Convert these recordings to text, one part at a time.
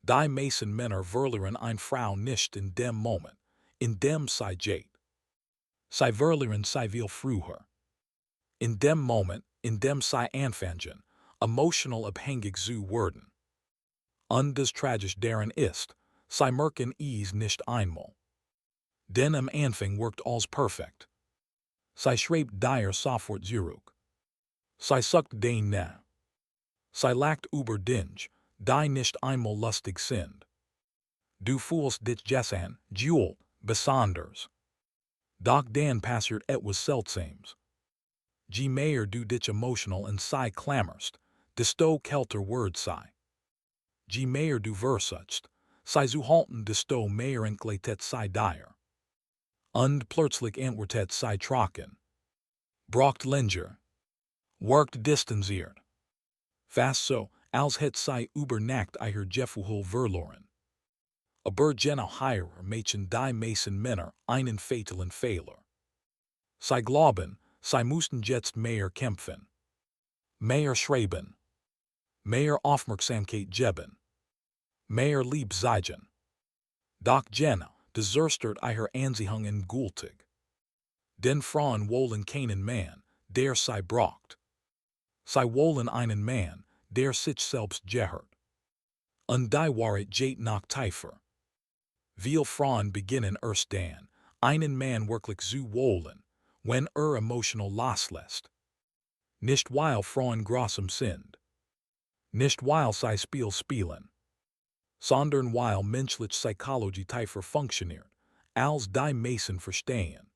Die meisten Männer verlieren eine Frau nicht in dem Moment, in dem sie geht. Sie verlieren sie viel früher. In dem Moment, in dem sie anfangen, emotional abhängig zu werden. Und das Tragisch daran ist, sie merken es nicht einmal. Denn am Anfang wirkt alles perfekt. Sie schreibt dir sofort zurück. Sie sucht den nach. Sie lacht über Dinge, die nicht einmal lustig sind. Du fühlst dich gestern, Jule, besonders. Doch dann passiert etwas Seltsames. Je mehr du dich emotional und sie klammerst, desto kälter wird sie. Je mehr du versuchst, sie zu halten, desto mehr entgleitet sie dir. Und plötzlich antwortet sie trocken. Braucht länger. Wirkt distanziert. Fast so, als hätte sie über Nacht ihr Gefühl verloren. Aber genau hierer machen die meisten Männer einen fatalen Fehler. Sie glauben, sie müssten jetzt mehr kämpfen. Mehr schreiben. Mehr Aufmerksamkeit geben. Mehr lieb sein. Doch genau, das zerstört ihr Anziehung gültig. Denn Frauen wollen keinen Mann, der sie braucht. Sie wollen einen Mann, der sich selbst gehört. Und die Wahrheit geht noch tiefer. Viele Frauen beginnen erst dann, einen Mann wirklich zu wollen, wenn emotional loslässt. Nicht weil Frauen grausam sind. Nicht weil sie Spiel spielen. Sondern weil menschliche Psychologie tiefer funktioniert, als die meisten verstehen.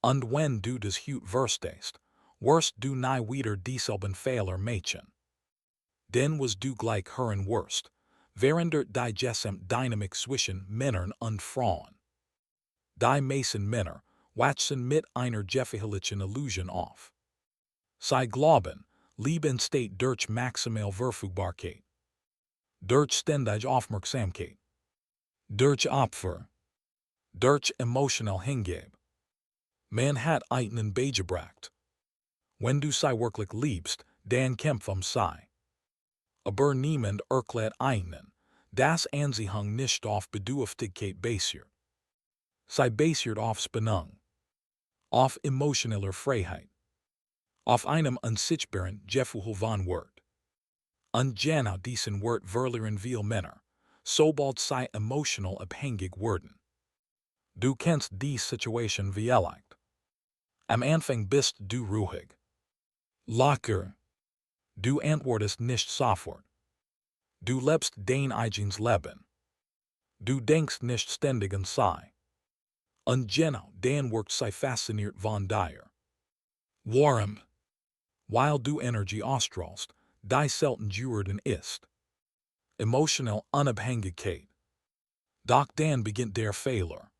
Und wenn du das Hut verstehst, wirst du nie wieder dieselben Fehler machen. Denn was du gleich hören wirst, verändert die Gesamtdynamik zwischen Männern und Frauen. Die meisten Männer wachsen mit einer gefährlichen Illusion auf. Sie glauben, Liebe entsteht durch maximale Verfügbarkeit. Durch ständige Aufmerksamkeit. Durch Opfer. Durch emotional Hingabe. Man hat einen beigebracht. Wenn du sie wirklich liebst, dann kämpf sie. Aber niemand erklärt einen, dass Anziehung nicht auf Bedürftigkeit basiert. Sie basiert auf Spannung. Auf emotioneller Freiheit. Auf einem unsichtbaren Gefühl von Wert. Und genau diesen Wert verlieren viele Männer, sobald sie emotional abhängig werden. Du kennst die Situation vielleicht. Am Anfang bist du ruhig. Locker. Du antwortest nicht sofort. Du lebst dein eigenes Leben. Du denkst nicht ständig an sie. Und genau dann wirkt sie fasziniert von dir. Warum? Weil du Energie ausstrahlst, die selten Jurden ist. Emotional Unabhängigkeit. Doch dann beginnt der Fehler.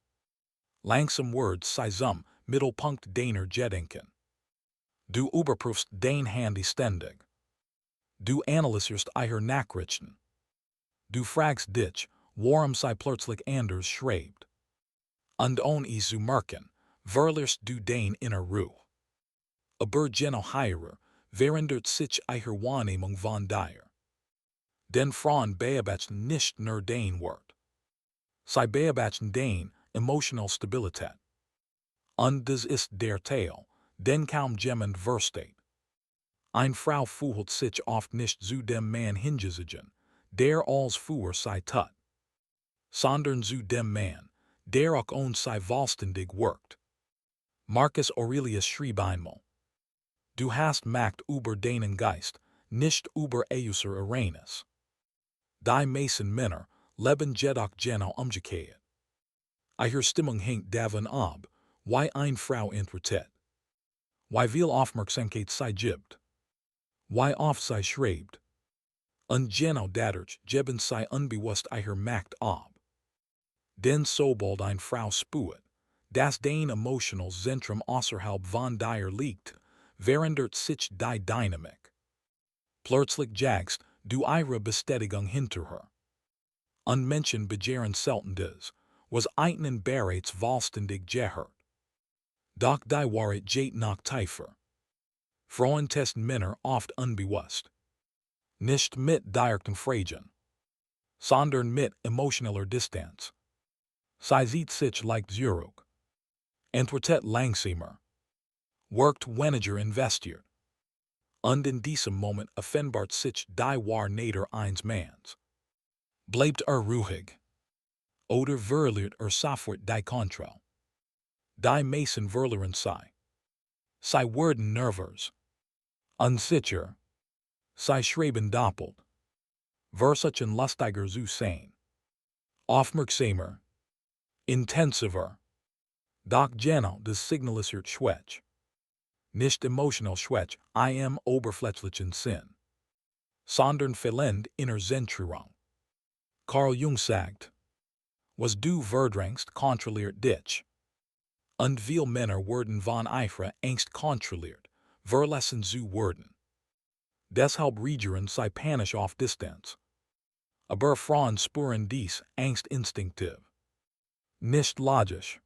Langsam wird sie zum Mittelpunkt deiner Gedanken. Du überprüfst dein Handy ständig. Du analysierst ihre Nachrichten. Du fragst dich, warum sie plötzlich anders schreibt. Und ohne es zu merken, verlierst du dein inner Ruhe. Aber genau hierer verändert sich ihre Wahrnehmung von dir. Denn Frauen beobachten nicht nur dein Wert. Sie beobachten dein emotional Stabilität. Und das ist der Teil, den kaum jemand versteht. Eine Frau fühlt sich oft nicht zu dem Mann hingezogen, der als für sie tut, sondern zu dem Mann, der auch ohne sie vollständig wirkt. Marcus Aurelius schrieb einmal: Du hast Macht über deinen Geist, nicht über äußere Ereignis. Die meisten Männer leben jedoch genau umgekehrt. Ihre Stimmung hängt davon ab, wie eine Frau antwortet. Wie viel Aufmerksamkeit sie gibt. Wie oft sie schreibt. Und genau dadurch geben sie unbewusst ihre Macht ab. Denn sobald eine Frau spürt, dass dein emotional Zentrum außerhalb von dir liegt, verändert sich die Dynamik. Plötzlich jagst du ihre Bestätigung hinterher. Und Menschen begehren selten das, was ihnen bereits vollständig gehört. Doch die Wahrheit geht noch tiefer. Frauen testen Männer oft unbewusst. Nicht mit direkten Fragen. sondern mit emotioneller Distanz. Sie sieht sich like zurück. Entwertet langsamer. Worked weniger investiert. Und in diesem Moment offenbart sich die Wahrheit eines Manns. Bleibt ruhig. Oder verliert sofort die Kontrolle. Die meisten verlieren sie. Sie werden nervös. Unsicher. Sie schreiben doppelt. Versuchen lustiger zu sein. Aufmerksamer. Intensiver. Doch genau das signalisiert schwach. Nicht emotional schwach, oberflächlichen Sinn. Sondern fehlend inner Zentrierung. Carl Jung sagt, was du verdrängst, kontrolliert dich. Und viele Männer werden von ihrer Angst kontrolliert, verlassen zu werden. Deshalb reagieren sie panisch auf Distanz. Aber Frauen spüren dies Angst instinktiv. Nicht logisch.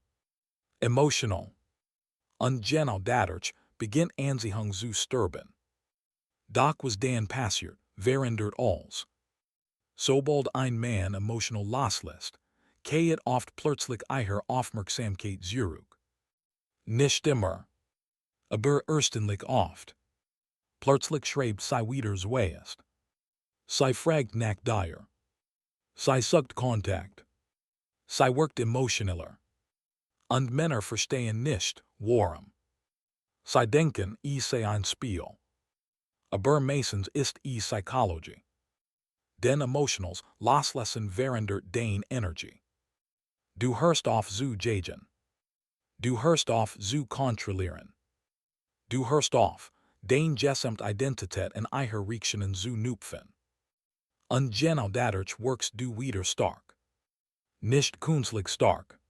Emotional. Und genau dadurch beginnt Anziehung zu sterben. Doch was dann passiert, verändert alles. Sobald ein Mann emotional loslässt, kehrt oft plötzlich ihre Aufmerksamkeit zurück. Nicht immer. Aber erstaunlich oft. Plötzlich schreibt sie wieder zuerst. Sie fragt nach dir. Sie sucht Kontakt. Sie wirkt emotioneller. Und Männer verstehen nicht, warum. Sie denken, sei ein Spiel. Aber meistens ist Psychologie. Den Emotionals loslassen verändert deine Energie. Du hörst auf zu jagen. Du hörst auf zu kontrollieren. Du hörst auf, deine Gesamtidentität in ihre Reaktionen zu knüpfen. Und genau dadurch wirkst du wieder stark. Nicht künstlich stark.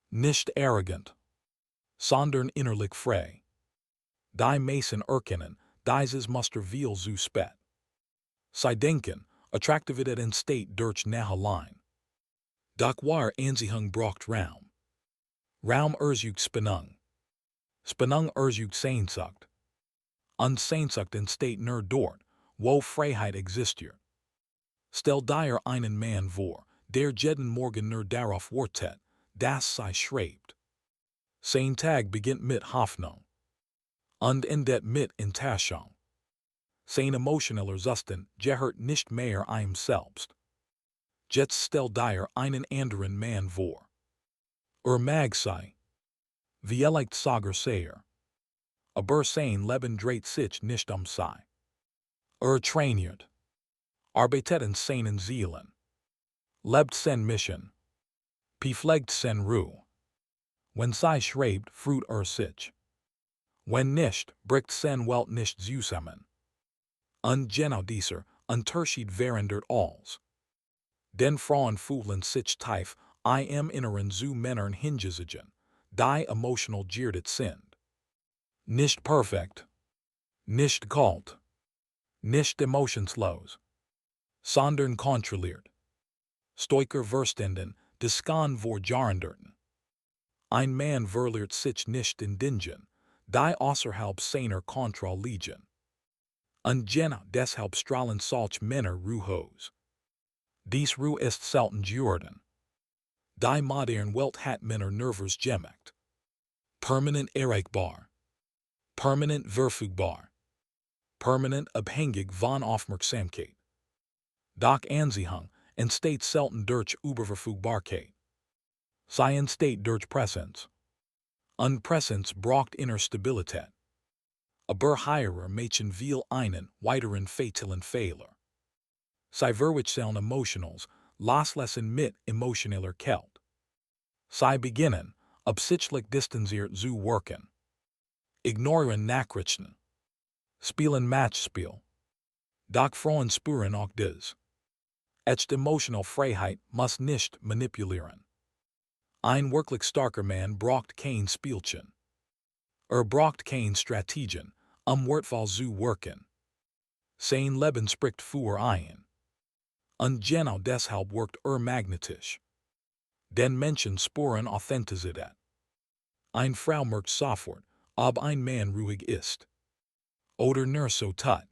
Nicht arrogant. Sondern innerlich frei. Die meisten erkennen, dieses Muster viel zu spät. Sie denken, Attraktivität entsteht durch Nachhinein. Doch wahre Anziehung braucht Raum. Raum erzeugt Spannung. Spannung erzeugt Sehnsucht. Und Sehnsucht entsteht nur dort, wo Freiheit existiert. Stell dir einen Mann vor, der jeden Morgen nur darauf wartet, dass sie schreibt. Sein Tag beginnt mit Hoffnung. Und endet mit Enttäuschung. Sein emotioneller Zustand gehört nicht mehr ihm selbst. Jetzt stell dir einen anderen Mann vor. Mag sei. Vielleicht sogar sehr. Aber sein Leben dreht sich nicht sie. Trainiert. Arbeitet in seinen Zielen. Lebt sen Mission. Pflegt sen Ruhe. Wenn sie schreibt, fruit sich. Wenn nicht, bricht sen Welt nicht zusammen. Und genau dieser Unterschied verändert alles. Den Frauen fühlen sich tief, inneren zu Männern hingezogen, die emotional geerdet sind. Nicht perfekt. Nicht kalt. Nicht emotionslos. Sondern kontrolliert. Stoiker verstanden, des kann vorjarenderten. Ein Mann verliert sich nicht in Dingen, die außerhalb seiner Kontrolle liegen. Und genau deshalb strahlen solche Männer ruhos. Dies Ruhe ist selten Jordan. Die moderne Welt hat Männer nervös gemacht. Permanent erreichbar. Permanent verfügbar. Permanent abhängig von Aufmerksamkeit. Doch Anziehung entsteht selten durch Überverfügbarkeit. Sie entsteht durch Präsenz. Und Präsenz braucht innere Stabilität. Aber higher Mädchen viel einen weiteren fatalen Fehler. Sie verwechseln Emotionals, loslassen mit emotioneller Kälte. Sie beginnen, absichtlich distanziert zu wirken. Ignorieren Nachrichten. Spielen Matchspiel. Doch Frauen spüren auch dies. Echte emotional Freiheit muss nicht manipulieren. Ein wirklich starker Mann braucht kein Spielchen. Braucht kein Strategien, wertvoll zu wirken. Sein Leben spricht für ein. Und genau deshalb wirkt magnetisch. Den Menschen spüren Authentizität. Eine Frau merkt sofort, ob ein Mann ruhig ist. Oder nur so tut.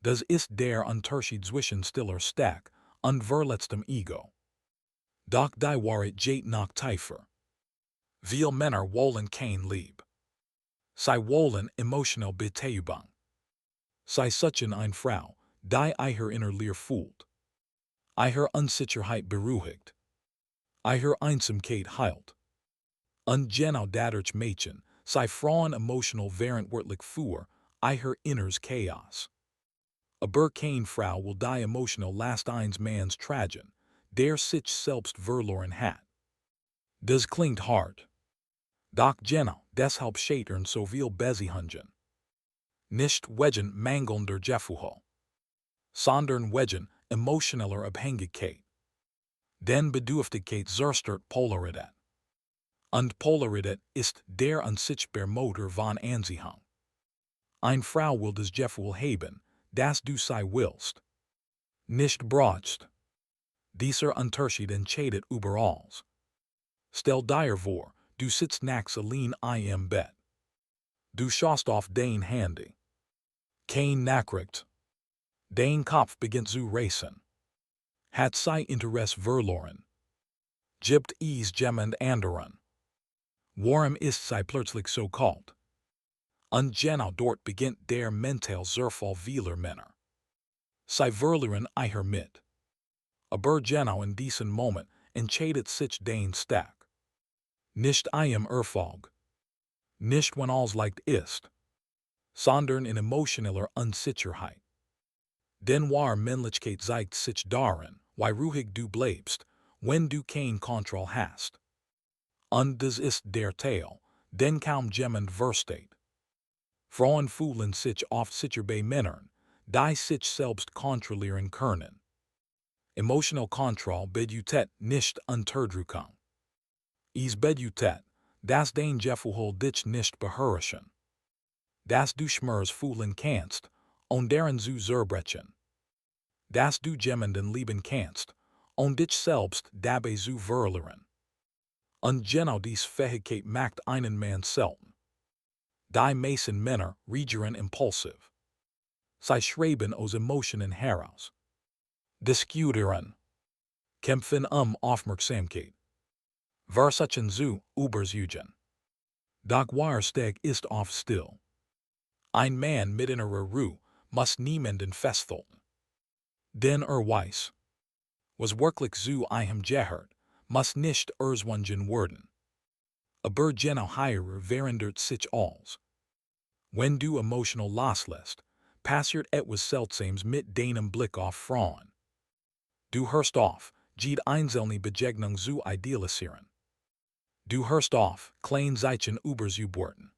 Das ist der Unterschied zwischen stiller Stark und verletztem Ego. Doch die Wahrheit geht noch tiefer. Viele Männer wollen kein Liebe. Sie wollen emotional Betäubung. Sie suchen eine Frau, die ihr innerlich fühlt. Ihre Unsicherheit beruhigt. Ihre Einsamkeit heilt. Und genau dadurch Mädchen, sie Frauen emotional verantwortlich für ihr inneres Chaos. Aber keine Frau will die emotional last eines Manns tragen, der sich selbst verloren hat. Das klingt hart. Doch genau deshalb scheitern so viel Beziehungen. Nicht wegen mangelnder Gefühle, sondern wegen emotioneller Abhängigkeit. Denn Bedürftigkeit zerstört Polarität. Und Polarität ist der unsichtbare Motor von Anziehung. Eine Frau will das Gefühl haben, dass du sie willst. Nicht brauchst. Dieser Unterschied entscheidet über alles. Stell dir vor, du sitzt nachts allein im Bett. Du schaust auf dein Handy. Kein Nachricht. Dein Kopf beginnt zu racen. Hat sie Interesse verloren? Gibt es jemand anderen? Warum ist sie plötzlich so kalt? Und genau dort beginnt der mentale Zerfall vieler Männer. Sie verlieren ihr mit. Aber genau in diesem Moment entscheidet sich dein Stack. Nicht im Erfolg. Nicht wenn alles leicht ist. Sondern in emotioneller Unsicherheit. Denn wahre Männlichkeit zeigt sich darin, wie ruhig du bleibst, wenn du kein Kontroll hast. Und das ist der Teil, den kaum jemand versteht. Frauen fühlen sich oft sicher bei Männern, die sich selbst kontrollieren können. Emotional Kontrolle bedeutet nicht Unterdrückung. Es bedeutet, dass dein Gefühl dich nicht beherrschen. Dass du Schmerz fühlen kannst, und deren zu zerbrechen. Dass du jemanden lieben kannst, und dich selbst dabei zu verlieren. Und genau dies Fähigkeit macht einen Mann selten. Die meisten Männer reagieren impulsiv. Sie schreiben aus Emotionen heraus. Diskutieren. Kämpfen Aufmerksamkeit. Versuchen zu überzeugen. Doch Wahrsteg ist oft still. Ein Mann mit innerer Ruhe muss niemanden festhalten. Denn weiß, was wirklich zu ihm gehört, muss nicht erzwungen werden. Aber genau hier verändert sich alles. Wenn du emotional loslässt, passiert etwas Seltsames mit deinem Blick auf Frauen. Du hörst auf, jede einzelne Begegnung zu idealisieren. Du hörst auf, kleine Zeichen überzubewerten.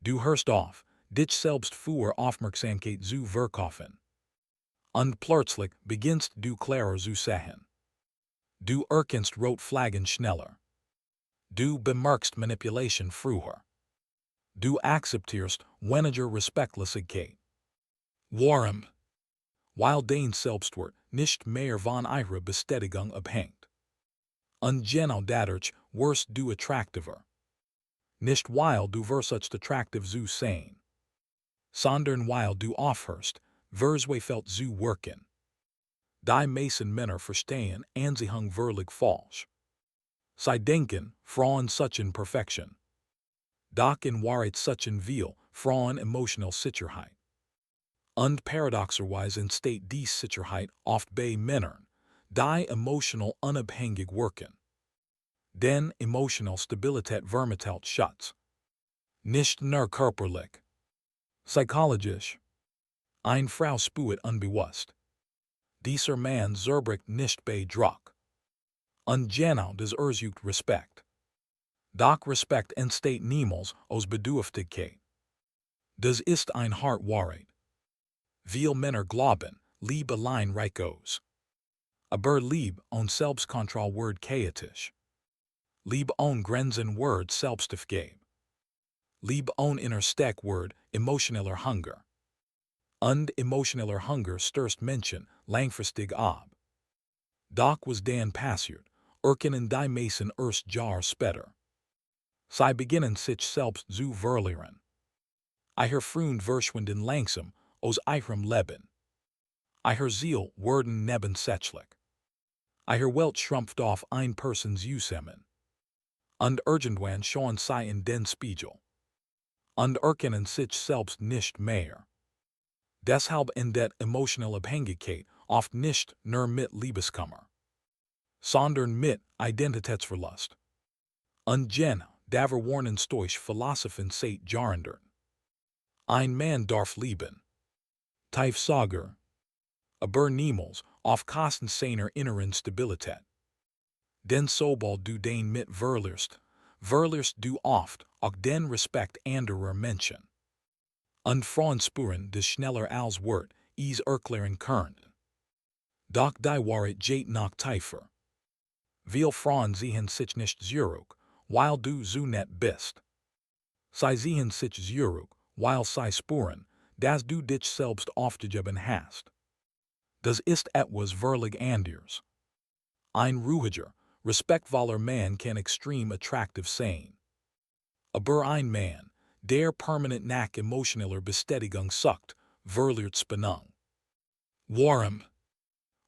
Du hörst auf, dich selbst für Aufmerksamkeit zu verkaufen. Und plötzlich beginnst du klarer zu sehen. Du erkennst rot Flaggen schneller. Du bemerkst Manipulation früher. Du akzeptierst weniger Respektlosigkeit. Warum? Weil dein Selbstwert nicht mehr von ihrer Bestätigung abhängt. Und genau dadurch wirst du attraktiver. Nicht weil du versuchst attraktiv zu sein, sondern weil du aufhörst, verzweifelt zu wirken. Die meisten Männer verstehen Anziehung wirklich falsch. Sie denken, Frauen suchen Perfektion. Doch in Wahrheit suchen viel Frauen emotional Sicherheit. Und paradoxerweise entsteht die Sicherheit oft bei Männern, die emotional unabhängig wirken. Denn emotional Stabilität vermittelt Schutz. Nicht nur körperlich. Psychologisch. Eine Frau spürt unbewusst. Dieser Mann zerbricht nicht bei Druck. Und genau das sucht Respekt. Doch Respekt entsteht niemals aus Bedürftigkeit. Das ist ein hart Wahrheit. Viele Männer glauben, Liebe allein reicht aus. Aber Liebe und Selbstkontrolle wird chaotisch. Liebe ohne Grenzen wird Selbstaufgabe. Liebe ohne Innersteck wird emotioneller Hunger. Und emotioneller Hunger stößt Menschen langfristig ab. Doch was dann passiert, erkennen die meisten erst Jahre später. Sie beginnen sich selbst zu verlieren. Ihr Freund verschwinden langsam aus ihrem Leben. I her Ziel werden nebensächlich. I her Welt schrumpft auf ein Persons Usemen. Und irgendwann schon sei in den Spiegel. Und erkennen sich selbst nicht mehr. Deshalb endet emotionale Abhängigkeit oft nicht nur mit Liebeskummer, sondern mit Identitätsverlust. Und Jen, daver warnen stoisch Philosophen seit Jahrhunderten. Ein Mann darf lieben. Tief Sager. Aber niemals auf Kosten seiner inneren Stabilität. Denn sobald du den mit verlierst du oft auch den Respekt anderer Menschen. Und Frauen spüren des schneller als Wort is erklären können. Doch die Wahrheit geht noch tiefer. Viele Frauen sehen sich nicht zurück, weil du so nett bist. Sie sehen sich zurück, weil sie spüren, dass du dich selbst aufgegeben hast. Das ist etwas völlig anderes. Ein ruhiger, respektvoller Mann kann extrem attraktiv sein. Aber ein Mann, der permanent nach emotioneller Bestätigung sucht, verliert Spannung. Warum?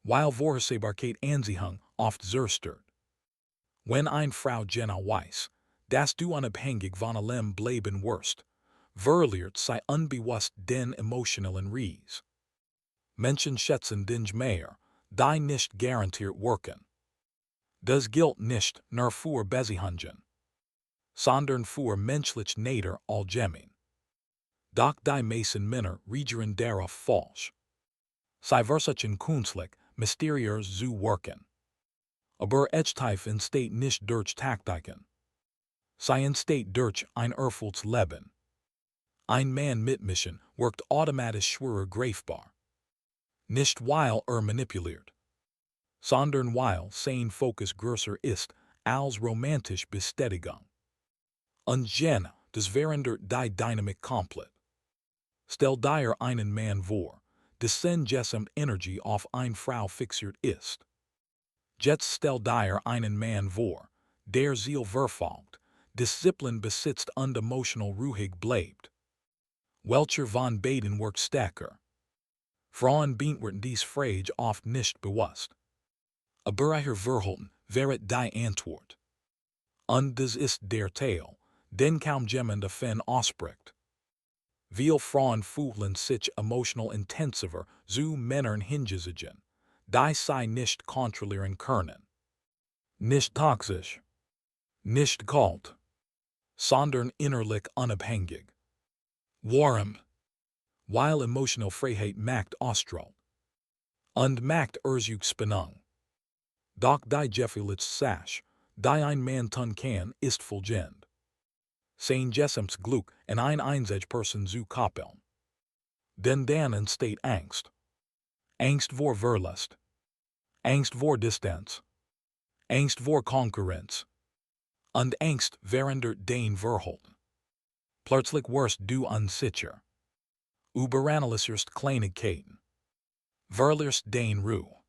Weil Vorhersehbarkeit Anziehung oft zerstört. Wenn eine Frau genau weiß, dass du unabhängig von allem bleiben wirst, verliert sie unbewusst den emotionalen Ries. Menschen schätzen dich mehr, die nicht garantiert wirken. Das gilt nicht nur für Beziehungen, sondern für menschlich Nader allgemein. Doch die meisten Männer reagieren darauf falsch. Sie versuchen künstlich, mysteriös zu wirken. Aber es tief entsteht nicht durch Taktiken. Sie entsteht durch ein erfülltes Leben. Ein Mann mit Mission wirkt automatisch schwerer greifbar. Nicht weil manipuliert, sondern weil sein Fokus größer ist als romantische Bestätigung. Und Jene, das verändert die Dynamik komplett. Stell dir einen Mann vor, dessen Gesamtenergie auf eine Frau fixiert ist. Jetzt stell dir einen Mann vor, der Ziel verfolgt, Disziplin besitzt und emotional ruhig bleibt. Welcher von beiden wirkt stärker? Frauen beantworten dies Frage oft nicht bewusst. Aber ihr Verhalten wäret die Antwort. Und das ist der Teil, den kaum jemand davon ausspricht. Viele Frauen fühlen sich emotional intensiver zu Männern hingezogen, die sie nicht kontrollieren können. Nicht toxisch, nicht kalt, sondern innerlich unabhängig. Warum? Weil emotional Freiheit Macht ausstrahlt. Und Macht erzeugt Spannung. Doch die gefühlte Sache, die ein Mann tun kann, ist folgend. Sein gesamtes Glück in ein einzige Person zu koppeln. Denn dann entsteht Angst. Angst vor Verlust. Angst vor Distanz. Angst vor Konkurrenz. Und Angst verändert den Verhalten. Plötzlich wirst du unsicher. Überanalysierst Kleinigkeiten. Verlierst den Ruhe.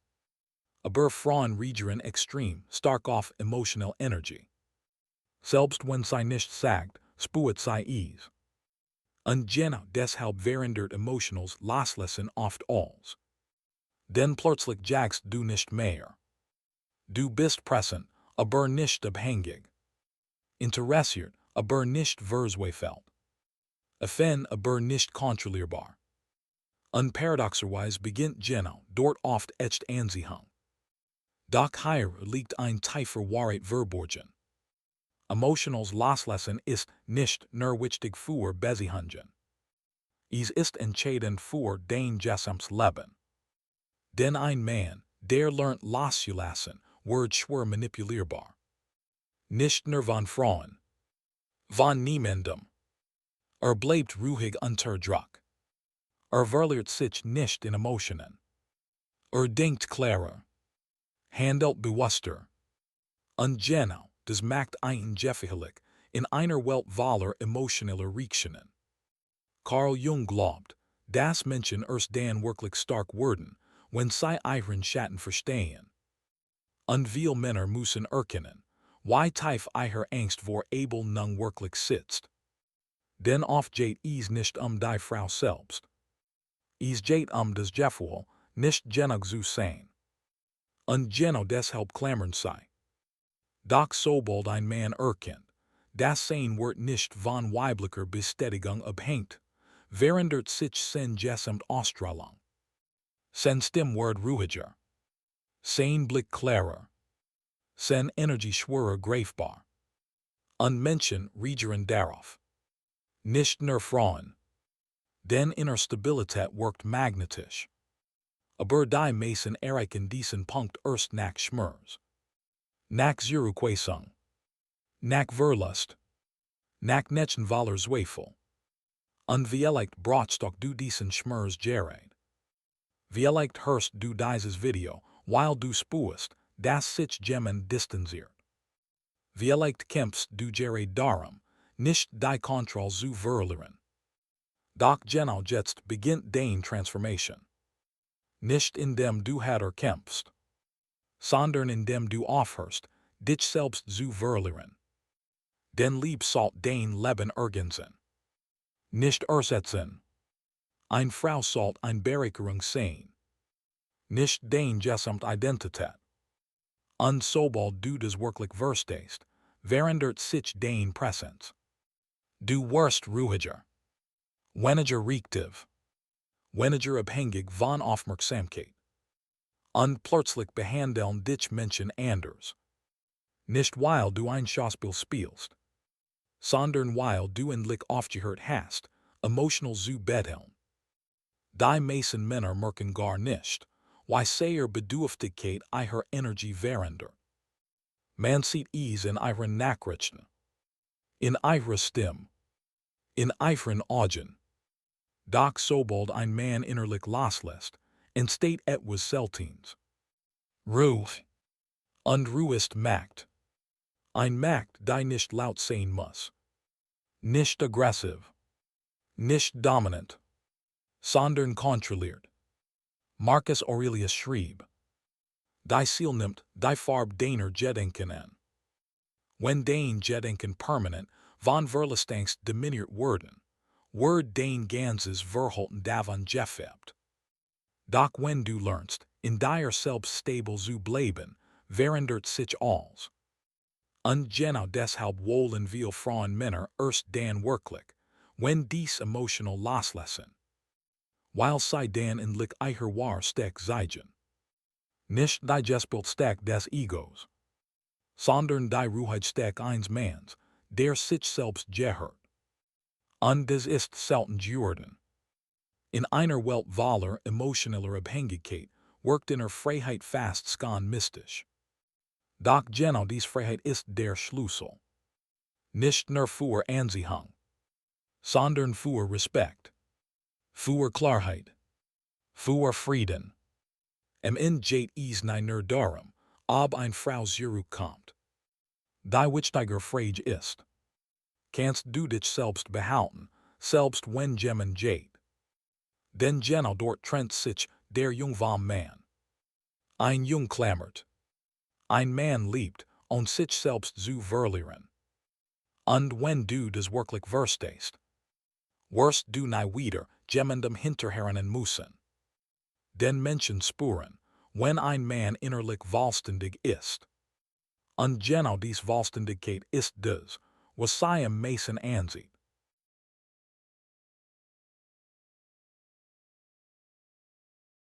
Aber Frauen reagieren extrem stark auf emotional Energie. Selbst wenn sie nicht sagt, spürt sie es. Und genau deshalb verändert emotionals loslassen oft alles. Denn plötzlich jagst du nicht mehr. Du bist präsent, aber nicht abhängig. Interessiert, aber nicht verzweifelt. Offen, aber nicht kontrollierbar. Und paradoxerweise beginnt genau dort oft echt Anziehung. Doch hier liegt ein tiefer Wahrheit verborgen. Emotionals loslassen ist nicht nur wichtig für Beziehungen. Es ist entscheidend für dein gesamtes Leben. Denn ein Mann, der lernt loszulassen, wird schwer manipulierbar. Nicht nur von Frauen. Von niemandem. Bleibt ruhig unter Druck. Verliert sich nicht in Emotionen. Denkt klarer. Handelt bewusster. Und genau, das macht einen gefährlich in einer Welt voller emotioneller Reaktionen. Carl Jung glaubt, dass Menschen erst dann wirklich stark werden, wenn sie ihren Schatten verstehen. Und viele Männer müssen erkennen, wie tief ihre Angst vor Ablehnung wirklich sitzt. Denn oft geht es nicht die Frau selbst. Es geht das Gefühl, nicht genug zu sein. Und genau deshalb klammern sie. Doch sobald ein Mann erkennt, dass sein Wort nicht von weiblicher Bestätigung abhängt, verändert sich sein gesamt Ausstrahlung. Sein Stimmwort ruhiger. Sein Blick klarer. Sein Energie schwerer greifbar. Und Menschen reagieren darauf. Nicht nur Frauen. Denn innere Stabilität wirkt magnetisch. Aber die meisten erreichen diesen Punkt erst nach Schmerz. Nach Zurückweisung. Nach Verlust. Nach Netchenvaler Zweifel. Und vielleicht brauchst du diesen Schmerz gerät. Vielleicht hörst du dieses Video, while du spürst, dass sich jemand distanziert. Vielleicht kämpfst du gerät darum, nicht die Kontrolle zu verlieren. Doch genau jetzt beginnt deine Transformation. Nicht indem du härter kämpfst, sondern indem du aufhörst, dich selbst zu verlieren. Denn Liebe sollt dein Leben ergänzen. Nicht ersetzen. Eine Frau sollt eine Bereicherung sein. Nicht deine gesamte Identität. Und sobald du das wirklich verstehst, verändert sich deine Präsenz. Du wirst ruhiger. Weniger reaktiv. Weniger abhängig von Aufmerksamkeit. Und plötzlich behandeln dich Menschen anders. Nicht weil du ein Schauspiel spielst, sondern weil du endlich aufgehört hast, emotional zu betteln. Die meisten Männer merken gar nicht, wie sehr Bedürftigkeit ihre Energie verändert. Man sieht es in ihren Nachrichten, in ihrer Stimme, in ihren Augen. Doch sobald ein Mann innerlich loslässt, entsteht etwas Seltenes. Ruhe. Und Ruhe ist Macht. Ein Macht, die nicht laut sein muss. Nicht aggressiv. Nicht dominant. Sondern kontrolliert. Marcus Aurelius schrieb, Die Ziel nimmt die Farbe deiner Gedanken an. Wenn dein Gedanken permanent von Verlustangst dominiert werden, wird dein ganzes Verhalten davon gefärbt. Doch wenn du lernst, in dir selbst stabil zu bleiben, verändert sich alles. Und genau deshalb wollen viele Frauen Männer erst dann wirklich, wenn dies emotional loslassen. Weil sie dann endlich ihr wahre Stück zeigen. Nicht die Gesprächsstück des Egos, sondern die Ruheitstück eines Manns, der sich selbst gehört. Und das ist selten geworden. In einer Welt voller emotioneller Abhängigkeit wirkt inner Freiheit fast schon mystisch. Doch genau dies Freiheit ist der Schlüssel. Nicht nur für Anziehung, sondern für Respekt, für Klarheit, für Frieden. Am Ende geht es nicht nur darum, ob eine Frau zurückkommt. Die wichtiger Frage ist, kannst du dich selbst behalten, selbst wenn jemand geht? Denn genau dort trennt sich der Jung vom Mann. Ein Jung klammert. Ein Mann liebt, sich selbst zu verlieren. Und wenn du das wirklich verstehst, wirst du nie wieder jemandem hinterherrennen müssen. Denn Menschen spüren, wenn ein Mann innerlich vollständig ist. Und genau dies Vollständigkeit ist das, was sie am meisten ansieht.